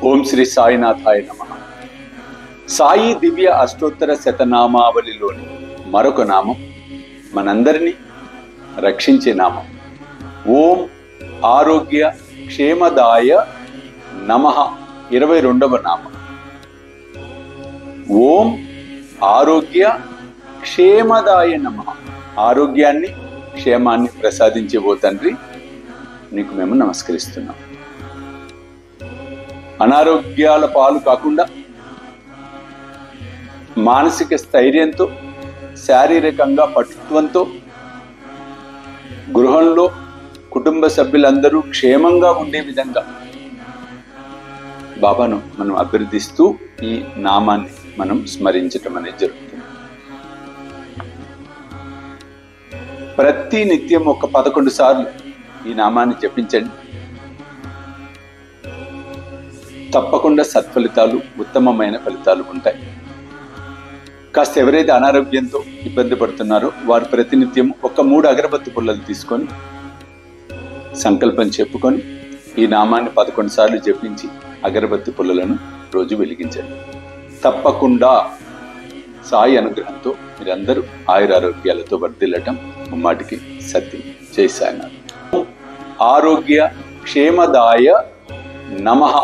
ఓం శ్రీ సాయినాథాయ నమః. సాయి దివ్య అష్టోత్తర శతనామావళిలోని మరొక నామం, మనందరినీ రక్షించే నామం. ఓం ఆరోగ్య క్షేమదాయ నమః 22వ నామం. ఓం ఆరోగ్య క్షేమదాయ నమః. ఆరోగ్యాన్ని, క్షేమాన్ని ప్రసాదించే ఓ తండ్రి, నీకు మేము నమస్కరిస్తున్నాం. అనారోగ్యాల పాలు కాకుండా మానసిక స్థైర్యంతో, శారీరకంగా పటుత్వంతో గృహంలో కుటుంబ సభ్యులందరూ క్షేమంగా ఉండే విధంగా బాబాను మనం అభివృద్ధిస్తూ ఈ నామాన్ని మనం స్మరించటం అనేది జరుగుతుంది. ప్రతి నిత్యం ఒక 11 సార్లు ఈ నామాన్ని జపించండి. తప్పకుండా సత్ఫలితాలు, ఉత్తమమైన ఫలితాలు ఉంటాయి. కాస్త ఎవరైతే అనారోగ్యంతో ఇబ్బంది పడుతున్నారో వారు ప్రతినిత్యం ఒక 3 అగరబత్తి పుల్లలు తీసుకొని సంకల్పం చెప్పుకొని ఈ నామాన్ని 11 సార్లు జపించి అగరబత్తి పుల్లలను రోజు వెలిగించండి. తప్పకుండా సాయి అనుగ్రహంతో మీరందరూ ఆయురారోగ్యాలతో వర్ధిల్లటం ముమ్మాటికి సత్యం. జై సాయినాథ్. ఆరోగ్య క్షేమదాయ నమః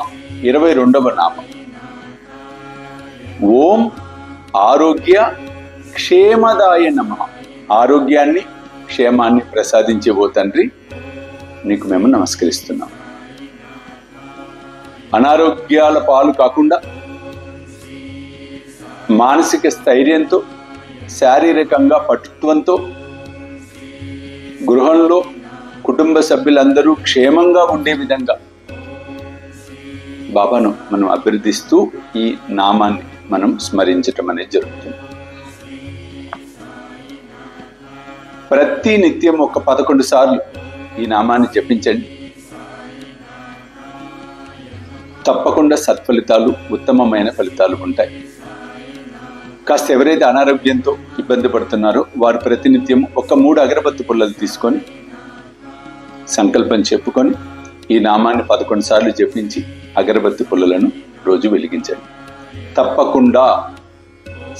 22వ నామం. ఓం ఆరోగ్య క్షేమదాయ నమః. ఆరోగ్యాన్ని, క్షేమాన్ని ప్రసాదించే ఓ తండ్రి, నీకు మేము నమస్కరిస్తున్నాం. అనారోగ్యాల పాలు కాకుండా మానసిక స్థైర్యంతో, శారీరకంగా పటుత్వంతో గృహంలో కుటుంబ సభ్యులందరూ క్షేమంగా ఉండే విధంగా బాబాను మనం అభివృద్ధిస్తూ ఈ నామాన్ని మనం స్మరించటం అనేది జరుగుతుంది. ప్రతి నిత్యం ఒక 11 సార్లు ఈ నామాన్ని జపించండి. తప్పకుండా సత్ఫలితాలు, ఉత్తమమైన ఫలితాలు ఉంటాయి. కాస్త ఎవరైతే అనారోగ్యంతో ఇబ్బంది పడుతున్నారో వారు ప్రతినిత్యం ఒక 3 అగరబత్తి పుల్లలు తీసుకొని సంకల్పం చెప్పుకొని ఈ నామాన్ని 11 సార్లు జపించి అగరబత్తి పుల్లలను రోజు వెలిగించండి. తప్పకుండా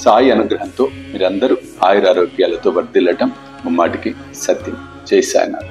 సాయి అనుగ్రహంతో మీరందరూ ఆయురారోగ్యాలతో వర్ధిల్లటం ముమ్మాటికి సత్యం. జై సాయినాథ్.